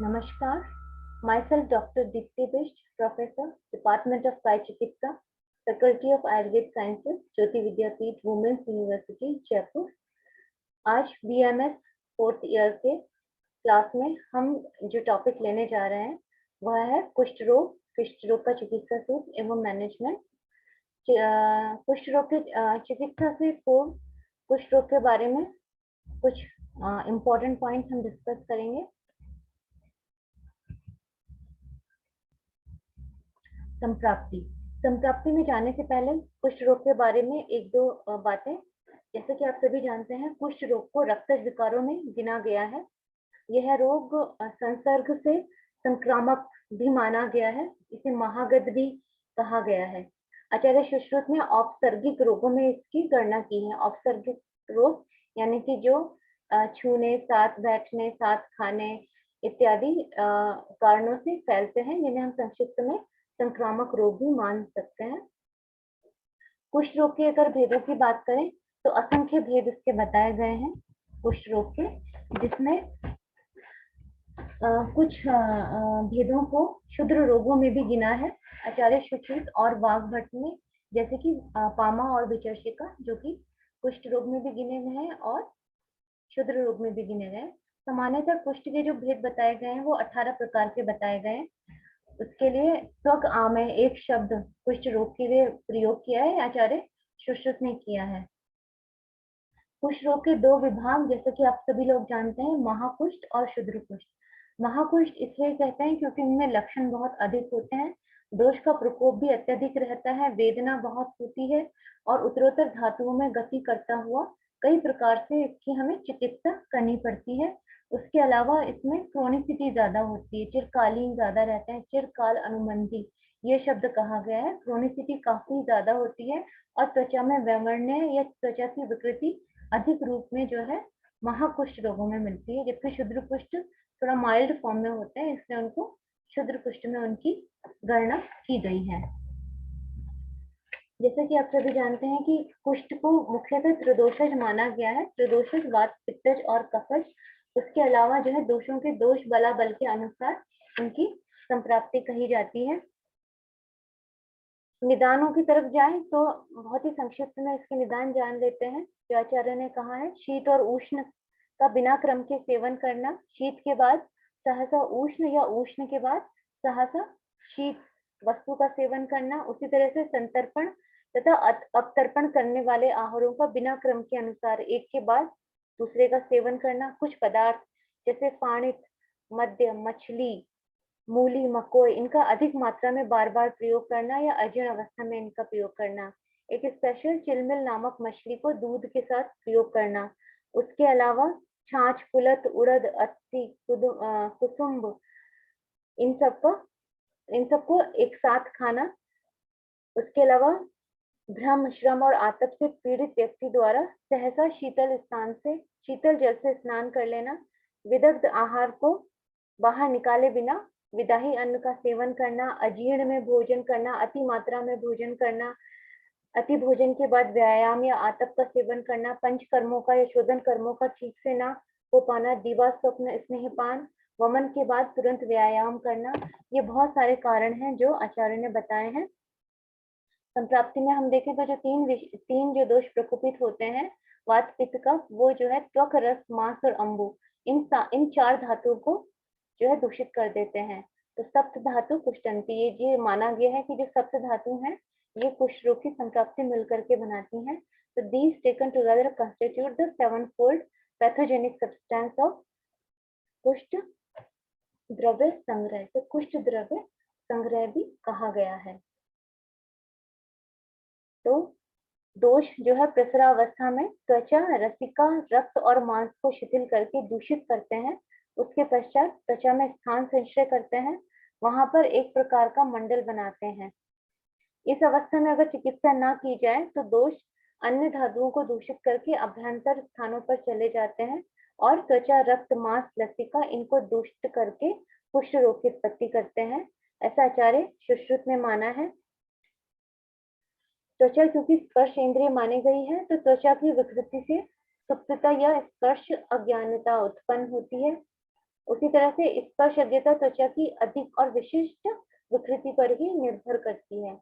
Namaskar. Myself Dr. Dipti Bisht, Professor, Department of Sai Chikitsa, Faculty of Ayurved Sciences, Jyoti Vidyapeeth Women's University, Jaipur. आज BMS 4th year के class में हम जो topic लेने जा रहे हैं वह है कुष्ठ रोग का चिकित्सा सूत्र एवं मैनेजमेंट। कुष्ठ रोग के चिकित्सा से पूर्व कुष्ठ रोग के बारे में कुछ इम्पोर्टेंट पॉइंट्स हम डिस्कस करेंगे। संप्राप्ति में जाने से पहले कुष्ठ रोग के बारे में एक दो बातें। जैसे कि आप सभी जानते हैं, कुष्ठ रोग को रक्तज विकारों में गिना गया है। यह रोग संसर्ग से संक्रामक भी माना गया है। इसे महागत भी कहा गया है। आचार्य सुश्रुत ने औपसर्गिक रोगों में इसकी गणना की है। औपसर्गिक रोग यानी कि जो छूने, साथ बैठने, साथ खाने इत्यादि कारणों से फैलते हैं, जिन्हें हम संक्षिप्त में संक्रामक रोग भी मान सकते हैं। कुष्ठ रोग के अगर भेदों की बात करें तो असंख्य भेद इसके बताए गए हैं कुष्ठ रोग के, जिसमें कुछ भेदों को क्षुद्र रोगों में भी गिना है आचार्य सुश्रुत और वाघभट्ट ने, जैसे कि पामा और विचर्षिका, जो कि कुष्ठ रोग में भी गिने गए हैं और क्षुद्र रोग में भी गिने गए हैं। सामान्यतः कुष्ठ के जो भेद बताए गए हैं वो 18 प्रकार के बताए गए हैं। उसके लिए त्वक में एक शब्द कुष्ठ रोग के लिए प्रयोग किया है, आचार्य सुश्रुत ने किया है। कुष्ठ रोग के दो विभाग, जैसे कि आप सभी लोग जानते हैं, महाकुष्ठ और क्षुद्र कुष्ठ। महाकुष्ठ इसलिए कहते हैं क्योंकि इनमें लक्षण बहुत अधिक होते हैं, दोष का प्रकोप भी अत्यधिक रहता है, वेदना बहुत होती है और उत्तरोत्तर धातुओं में गति करता हुआ कई प्रकार से इसकी हमें चिकित्सा करनी पड़ती है। उसके अलावा इसमें क्रोनिसिटी ज्यादा होती है, चिरकालीन ज्यादा रहते हैं, चिरकाल अनुबंधी ये शब्द कहा गया है। क्रोनिसिटी काफी ज्यादा होती है और त्वचा में वैवर्ण्य या त्वचा की विकृति अधिक रूप में जो है महाकुष्ठ रोगों में मिलती है, जबकि क्षुद्र कुष्ठ थोड़ा माइल्ड फॉर्म में होते हैं, इसलिए उनको क्षुद्र कुष्ठ में उनकी गणना की गई है। जैसे कि आप सभी जानते हैं कि कुष्ठ को मुख्यतः त्रिदोषज माना गया है। त्रिदोषज वात, पित्तज और कफज। उसके अलावा जो है दोषों के दोष बलाबल के अनुसार उनकी संप्राप्ति कही जाती है। निदानों की तरफ जाएं तो बहुत ही संक्षिप्त में इसके निदान जान लेते हैं। जो आचार्य ने कहा है, शीत और उष्ण का बिना क्रम के सेवन करना, शीत के बाद सहसा उष्ण या उष्ण के बाद सहसा शीत वस्तु का सेवन करना। उसी तरह से संतर्पण तथा अपतर्पण करने वाले आहारों का बिना क्रम के अनुसार एक के बाद दूसरे का सेवन करना। कुछ पदार्थ जैसे पाणित, मद्य, मछली, मूली, मकोई, इनका अधिक मात्रा में बार बार प्रयोग करना या अजीर्ण अवस्था में इनका प्रयोग करना। एक स्पेशल चिलमिल नामक मछली को दूध के साथ प्रयोग करना। उसके अलावा छाछ, कुलत, उड़द, अत्ती, कुसुम्ब, इन सबको एक साथ खाना। उसके अलावा भ्रम, श्रम और आतप से पीड़ित व्यक्ति द्वारा सहसा शीतल जल से स्नान कर लेना। विदग्ध आहार को बाहर निकाले बिना विदाही अन्न का सेवन करना। अजीर्ण में भोजन करना, अति मात्रा में भोजन करना, अति भोजन के बाद व्यायाम या आतप का सेवन करना। पंच कर्मों का या शोधन कर्मों का ठीक से ना हो पाना। दिवा स्वप्न स्नेहपान, वमन के बाद तुरंत व्यायाम करना। ये बहुत सारे कारण हैं जो आचार्य ने बताए हैं। संप्राप्ति में हम देखें तो जो तीन जो दोष प्रकोपित होते हैं वात, पित्त, कफ, वो जो है त्वक, रस, मांस और अंबु, इन चार धातुओं को जो है दूषित कर देते हैं। तो सप्त धातु कुष्ठंती, ये माना गया है कि जो सप्त धातु हैं ये कुष्ठ रोग की संप्राप्ति मिलकर के बनाती हैं। तो these taken together constitute the sevenfold pathogenic substance of कुष्ठ द्रव्य संग्रह। तो कुष्ठ द्रव्य संग्रह भी कहा गया है। तो दोष जो है प्रसरावस्था में त्वचा, रसिका, रक्त और मांस को शिथिल करके दूषित करते हैं। उसके पश्चात त्वचा में स्थान संचय करते हैं, वहां पर एक प्रकार का मंडल बनाते हैं। इस अवस्था में अगर चिकित्सा ना की जाए तो दोष अन्य धातुओं को दूषित करके अभ्यंतर स्थानों पर चले जाते हैं और त्वचा, रक्त, मांस, लसिका इनको दूषित करके कुष्ठ रोग की उत्पत्ति करते हैं। ऐसा आचार्य सुश्रुत ने माना है। त्वचा क्योंकि स्पर्श इंद्रिय मानी गई है, तो त्वचा की विकृति से सुप्तता या स्पर्श अज्ञानता उत्पन्न होती है। उसी तरह से स्पर्शज्ञता त्वचा की अधिक और विशिष्ट विकृति पर ही निर्भर करती है।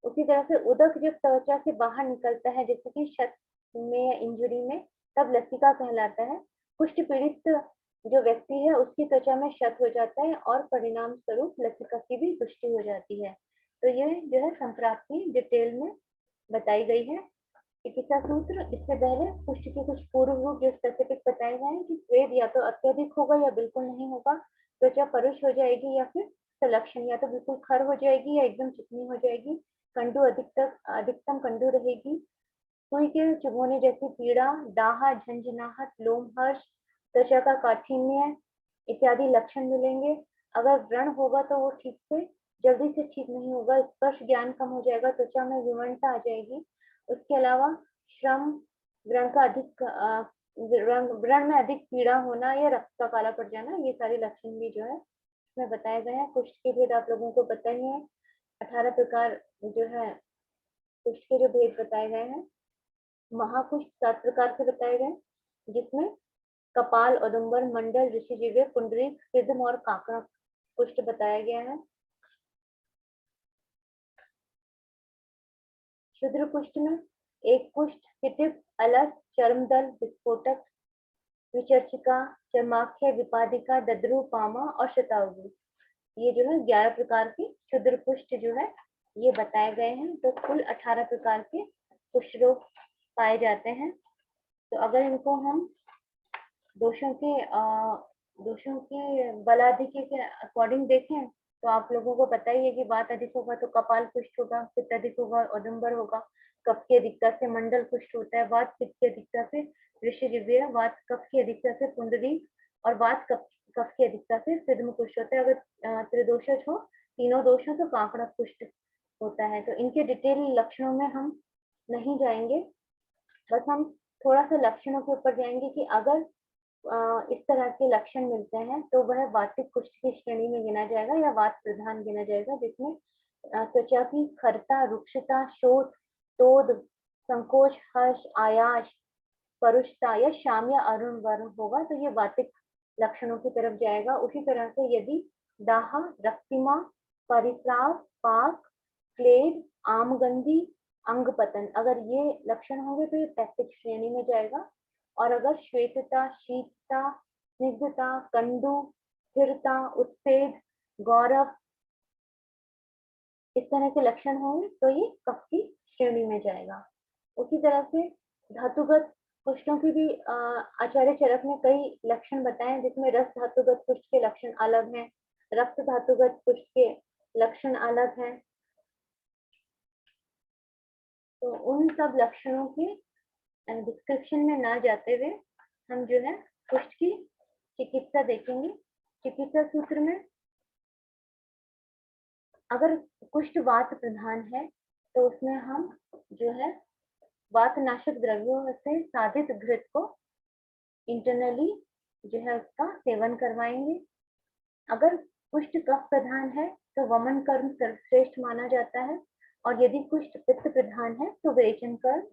उसी तरह से उदक जब त्वचा से बाहर निकलता है, जैसे कि क्षत में या इंजुरी में, तब लसिका कहलाता है। कुष्ठ पीड़ित जो व्यक्ति है उसकी त्वचा में क्षत हो जाता है और परिणाम स्वरूप लसिका की भी पुष्टि हो जाती है। तो ये जो है संप्राप्ति डिटेल में बताई गई है। चिकित्सा सूत्र, इससे पहले कुष्ठ के कुछ पूर्व रूप जो स्पेसिफिक बताए गए हैं कि स्वेद या तो अत्यधिक होगा या बिल्कुल नहीं होगा, त्वचा परुष हो जाएगी या फिर सलक्षण, या तो बिल्कुल खर हो जाएगी या एकदम चिकनी हो जाएगी, कंडू अधिकतम कंडू रहेगी, सुई के चुभोने जैसी पीड़ा, दाहा, झंझनाहट, लोमहर्ष, त्वचा का काठिन्य इत्यादि लक्षण मिलेंगे। अगर व्रण होगा तो वो ठीक से जल्दी से ठीक नहीं होगा, स्पर्श ज्ञान कम हो जाएगा, त्वचा में विवरणता आ जाएगी। उसके अलावा श्रम, व्रण का अधिक व्रण में अधिक पीड़ा होना या रक्त का काला पड़ जाना, ये सारे लक्षण भी जो है इसमें बताए गए हैं। कुष्ठ के भेद आप लोगों को पता ही है, 18 प्रकार जो है कुष्ठ के जो भेद बताए गए हैं। महाकुष्ठ 7 प्रकार से बताए गए, जिसमें कपाल, औदुंबर, मंडल, ऋषिजीव्य, पुंडरीक, सिद्ध और काकड़ा कुष्ठ बताया गया है। क्षुद्र कुष्ठ में एक कुष्ठ, किटिप, अलस, चर्मदल, विस्फोटक, विचर्चिका, चर्माख्य, विपादिका, दद्रु, पामा और शतावरी, ये जो है 11 प्रकार के क्षुद्र कुष्ठ जो है ये बताए गए हैं। तो कुल 18 प्रकार के कुष्ठ रोग पाए जाते हैं। तो अगर इनको हम दोषों के बलाधिक्य के अकॉर्डिंग देखें तो आप लोगों को पता ही है कि वात अधिक होगा तो कपाल कुष्ठ होगा, पित्त अधिक होगा औदुंबर होगा, कफ की अधिकता से मंडल कुष्ठ होता है, वात पित्त की अधिकता से ऋषिजीव्य, वात कफ की अधिकता से पुंडरी और वात कफ की अधिकता से सिद्ध कुष्ठ होता है। अगर त्रिदोषज हो, तीनों दोष हो तो काकड़ा कुष्ठ होता है। तो इनके डिटेल लक्षणों में हम नहीं जाएंगे, बस हम थोड़ा सा लक्षणों के ऊपर जाएंगे कि अगर इस तरह के लक्षण मिलते हैं तो वह वातिक कुष्ठ की श्रेणी में गिना जाएगा या वात प्रधान गिना जाएगा, जिसमें त्वचा की खरता, रुक्षता, शोथ, तोद, संकोच, हर्ष, आयाश, परुषता या शाम या अरुण वर्ण होगा तो ये वातिक लक्षणों की तरफ जाएगा। उसी तरह से यदि दाह, रक्तिमा, परिस्राव, पाक, क्लेद, आमगंधी, अंग पतन, अगर ये लक्षण होंगे तो ये पैक्टिक श्रेणी में जाएगा। और अगर श्वेतता, शीतता, स्निग्धता, कंडू, स्थिरता, उत्पेद, गौरव, इस तरह के लक्षण होंगे तो ये कफ की श्रेणी में जाएगा। उसी तरह से धातुगत कुष्ठों की भी आचार्य चरक ने कई लक्षण बताए, जिसमें रस धातुगत कुष्ठ के लक्षण अलग हैं, रक्त धातुगत कुष्ठ के लक्षण अलग हैं। तो उन सब लक्षणों के डिस्क्रिप्शन में ना जाते हुए हम जो है कुष्ठ की चिकित्सा देखेंगे। चिकित्सा सूत्र में अगर कुष्ठ वात प्रधान है तो उसमें हम जो है वातनाशक द्रव्यों से साधित घृत को इंटरनली जो है उसका सेवन करवाएंगे। अगर कुष्ठ कफ प्रधान है तो वमन कर्म सर्वश्रेष्ठ माना जाता है, और यदि कुष्ठ पित्त प्रधान है तो विरेचन कर्म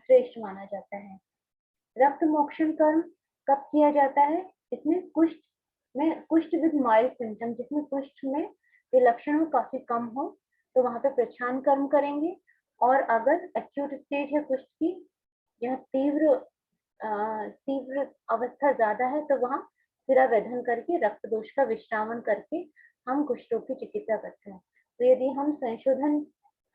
श्रेष्ठ माना जाता है। रक्त मोक्षण कर्म कब किया जाता है? इसमें कुष्ठ विद माइल्ड सिम्टम, जिसमें कुष्ठ में ये लक्षण काफी कम हो तो वहां पे प्रच्छान कर्म करेंगे। और अगर एक्यूट स्टेज है कुष्ठ की, यह तीव्र अवस्था ज्यादा है तो वहाँ सिरा वेधन करके रक्त दोष का विश्रामन करके हम कुष्ठ रोग की चिकित्सा करते हैं। तो यदि हम संशोधन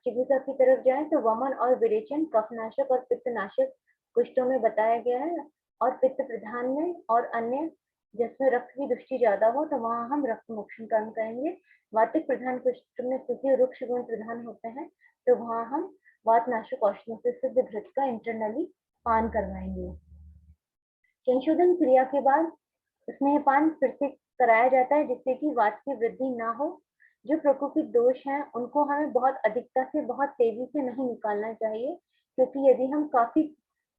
चिकित्सा की तरफ जाएं तो वमन और विरेचन कफनाशक और पित्तनाशक कुष्ठों में बताया गया है, और पित्त प्रधान में और अन्य जिसमें रक्त की दृष्टि ज्यादा हो तो वहाँ हम रक्त मोक्षण कर्म करेंगे। वातिक प्रधान कुष्ठ में क्योंकि रुक्ष गुण प्रधान होते हैं तो वहाँ हम वातनाशक औषधियों से सिद्ध घृत का इंटरनली पान करवाएंगे। संशोधन क्रिया के बाद स्नेहपान फिर से कराया जाता है, जिससे कि वात की वृद्धि ना हो। जो प्रकोपित दोष हैं उनको हमें बहुत अधिकता से, बहुत तेजी से नहीं निकालना चाहिए, क्योंकि यदि हम काफी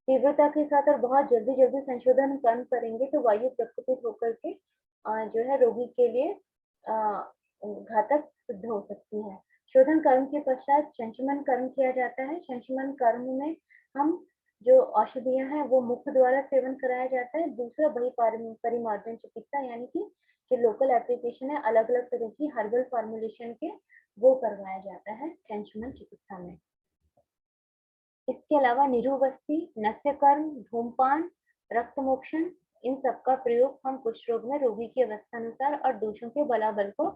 तीव्रता के साथ और बहुत जल्दी जल्दी संशोधन कर्म करेंगे तो वायु प्रकोपित होकर के जो है रोगी के लिए घातक सिद्ध हो सकती है। शोधन कर्म के पश्चात संशमन कर्म किया जाता है। संशमन कर्म में हम जो औषधियां हैं वो मुख द्वारा सेवन कराया जाता है। दूसरा बड़ी परिमार्जन चिकित्सा यानी कि जो लोकल एप्लीकेशन है अलग अलग तरह की हर्बल फॉर्मुलेशन के, वो करवाया जाता है टेंशनल चिकित्सा में। इसके अलावा निरुबस्ती, नस्यकर्म, धूमपान, रक्तमोक्षण, इन सब का प्रयोग हम कुष्ठ रोग में रोगी की अवस्था अनुसार और दोषों के बलाबल को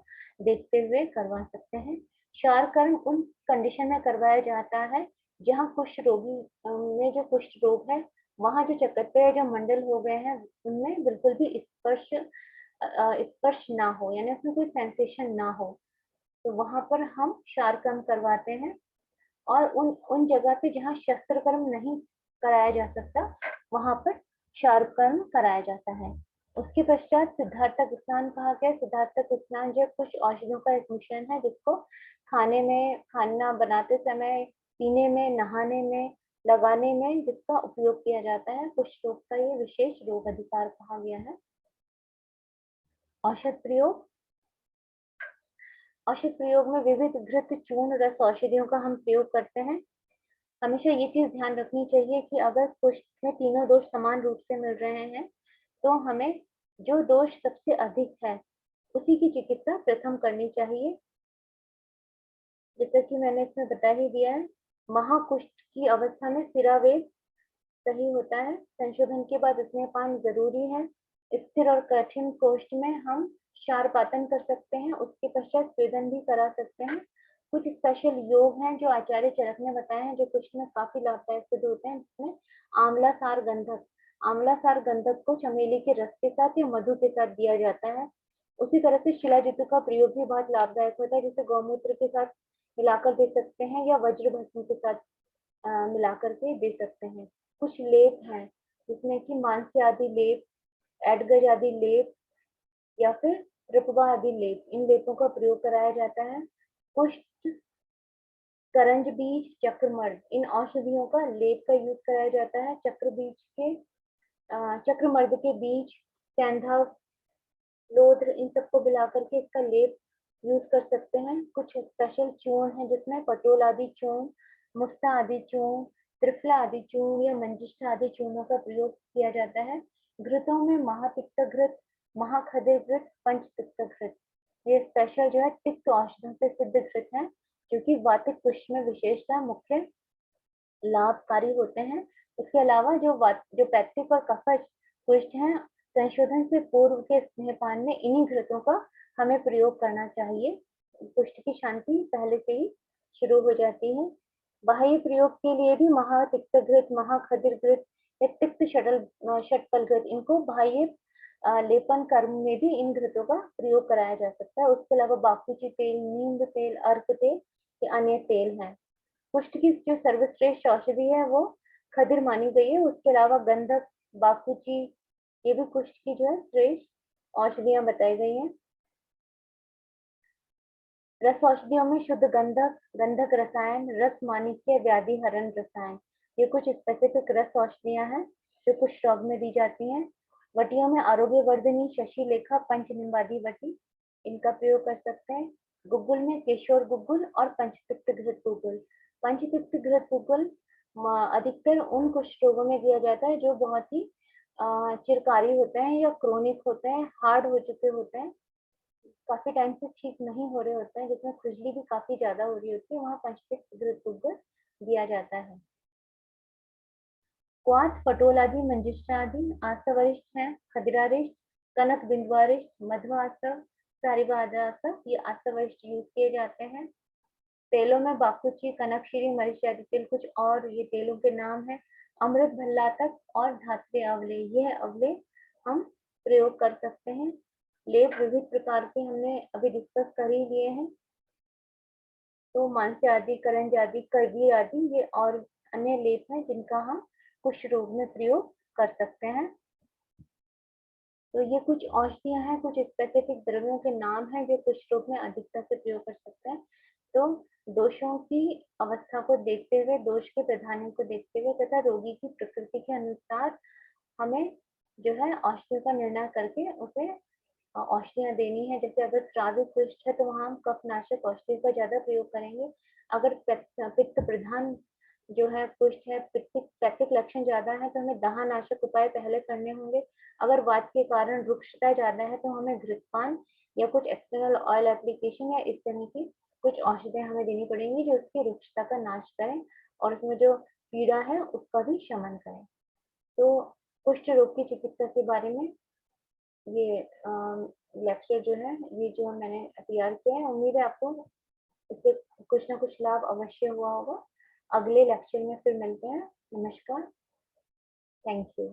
देखते हुए करवा सकते हैं। क्षार कर्म उन कंडीशन में करवाया जाता है जहाँ कुष्ठ रोगी में जो कुष्ठ रोग है वहाँ जो चकत्ते जो मंडल हो गए हैं उनमें बिल्कुल भी स्पर्श ना हो, यानी उसमें कोई सेंसेशन ना हो, तो वहां पर हम क्षार कर्म करवाते हैं। और उन जगह पे जहाँ शस्त्र कर्म नहीं कराया जा सकता वहां पर क्षार कर्म कराया जाता है। उसके पश्चात सिद्धार्थक स्नान कहा गया। सिद्धार्थक स्नान जो कुछ औषधियों का एक मिश्रण है जिसको खाने में, खाना बनाते समय, पीने में, नहाने में, लगाने में जिसका उपयोग किया जाता है, कुष्ठ रोग का ये विशेष रोग अधिकार कहा गया है। औषध प्रयोग, औषध प्रयोग में विविध घृत, चूर्ण, रस औषधियों का हम प्रयोग करते हैं। हमेशा ये चीज ध्यान रखनी चाहिए कि अगर कुष्ठ में तीनों दोष समान रूप से मिल रहे हैं तो हमें जो दोष सबसे अधिक है उसी की चिकित्सा प्रथम करनी चाहिए। जैसा कि मैंने इसमें बता ही दिया है, महाकुष्ठ की अवस्था में सिरावेद सही होता है। संशोधन के बाद स्नेहपान जरूरी है। स्थिर और कठिन कोष्ठ में हम क्षारपातन कर सकते हैं, उसके पश्चात स्वेदन भी करा सकते हैं। कुछ स्पेशल योग हैं जो आचार्य चरक ने बताए हैं जो कुष्ठ में काफी लाभदायक सिद्ध होते हैं, जिसमें आंवला सार गंधक, आंवला सार गंधक को चमेली के रस के साथ या मधु के साथ दिया जाता है। उसी तरह से शिलाजितु का प्रयोग भी बहुत लाभदायक होता है, जिसे गौमूत्र के साथ मिलाकर दे सकते हैं या वज्र भस्म के साथ मिलाकर के दे सकते हैं। कुछ लेप हैं जिसमें कि मांस्य आदि लेप, एडगज आदि लेप या फिर रिपवा आदि लेप, इन लेपों का प्रयोग कराया जाता है। कुष्ठ, करंज बीज, चक्रमर्द, इन औषधियों का लेप का यूज कराया जाता है। चक्रमर्द के बीज, सेंधा, लोध्र, इन सबको मिलाकर के इसका लेप यूज कर सकते हैं। कुछ स्पेशल चूर्ण है जिसमें पटोल आदि चूर्ण, मुक्ता आदि चूर्ण, त्रिफला आदि चूर्ण या मंजिष्ठा आदि चूर्णों का प्रयोग किया जाता है। घृतों में महातिक्त घृत, महाखदिर घृत, पंचतिक्त घृत, ये स्पेशल जो है तिक्त औषधियों से सिद्ध घृत है जो कि वातिक कुष्ठ में विशेषता मुख्य लाभकारी होते हैं। इसके अलावा जो पैतृक और कफज कुष्ठ हैं, संशोधन से पूर्व के स्नेहपान में इन्हीं घृतों का हमें प्रयोग करना चाहिए। कुष्ठ की शांति पहले से ही शुरू हो जाती है। बाह्य प्रयोग के लिए भी महातिक्त घृत, महाखदिर घृत या तिक्त षटकल घृत, इनको बाह्य लेपन कर्म में भी इन घृतों का प्रयोग कराया जा सकता है। उसके अलावा बाकुची तेल, नींद तेल, अर्क तेल, ये अन्य तेल हैं। कुष्ठ की जो सर्वश्रेष्ठ औषधि है वो खदिर मानी गई है। उसके अलावा गंधक, बाकुची, ये भी कुष्ठ की जो है श्रेष्ठ औषधियां बताई गई हैं। रस औषधियों में शुद्ध गंधक, गंधक रसायन, रस माणिक्य, व्याधि हरण रसायन, ये कुछ स्पेसिफिक रस औषधियां हैं जो कुष्ठ रोग में दी जाती हैं। वटियों में आरोग्य वर्धनी, शशि लेखा, पंच निम्बादी वटी, इनका प्रयोग कर सकते हैं। गुग्गुल में केशोर गुग्गुल और पंचतिक्त घृत गुग्गुल। पंचतिक्त घृत गुग्गुल अधिकतर उन कुष्ठ रोगों में दिया जाता है जो बहुत ही चिरकारी होते हैं या क्रोनिक होते हैं, हार्ड हो चुके होते हैं, काफी टाइम से ठीक नहीं हो रहे होते हैं, जिसमें खुजली भी काफी ज्यादा हो रही होती है, वहाँ पंचतिक्त घृत गुग्गुल दिया जाता है। क्वाथ, पटोल आदि, मंजिष्ठा आदि आसवरिष्ठ है, खदिरारिष्ठ, कनक बिंदुआरिष्ठ, मध्व आसव, सारिबाद आसव, ये आसवरिष्ठ यूज किए जाते हैं। तेलों में बाकुची, कनकशिरी, मरीच आदि तेल कुछ और ये तेलों के नाम है। अमृत भल्लातक और धात्रे अवले, यह अवले हम प्रयोग कर सकते हैं। लेप विविध प्रकार के हमने अभी डिस्कस कर ही लिए हैं, तो मांस्य आदि, करंज आदि, करवी आदि, ये और अन्य लेप हैं जिनका हम कुष्ठ रोग में प्रयोग कर सकते हैं। तो ये कुछ औषधियां हैं, कुछ स्पेसिफिक द्रव्यों के नाम हैं जो कुष्ठ रोग में अधिकता से प्रयोग कर सकते हैं। तो दोषों की अवस्था को देखते हुए, दोष के प्राधान्य को देखते हुए तथा रोगी की प्रकृति के अनुसार हमें जो है औषधियों का निर्णय करके उसे औषधियां देनी है। जैसे अगर स्रावित कुष्ठ है तो वहाँ हम कफनाशक औषधि का ज्यादा प्रयोग करेंगे। अगर पित्त प्रधान जो है पुष्ट है, पैक्टिक लक्षण ज़्यादा है तो हमें दाहनाशक उपाय पहले करने होंगे। अगर वात के कारण रुक्षता ज़्यादा है तो हमें घृतपान या कुछ एक्सटर्नल ऑयल एप्लीकेशन या इस तरह की कुछ औषधियाँ हमें देनी पड़ेंगी जो उसकी रुक्षता का नाश करें और उसमें जो पीड़ा है उसका भी शमन करें। तो कुष्ठ रोग की चिकित्सा के बारे में ये लेक्चर जो है, ये जो मैंने तैयार किया है, उम्मीद है आपको इससे कुछ ना कुछ लाभ अवश्य हुआ होगा। अगले लेक्चर में फिर मिलते हैं। नमस्कार। Thank you.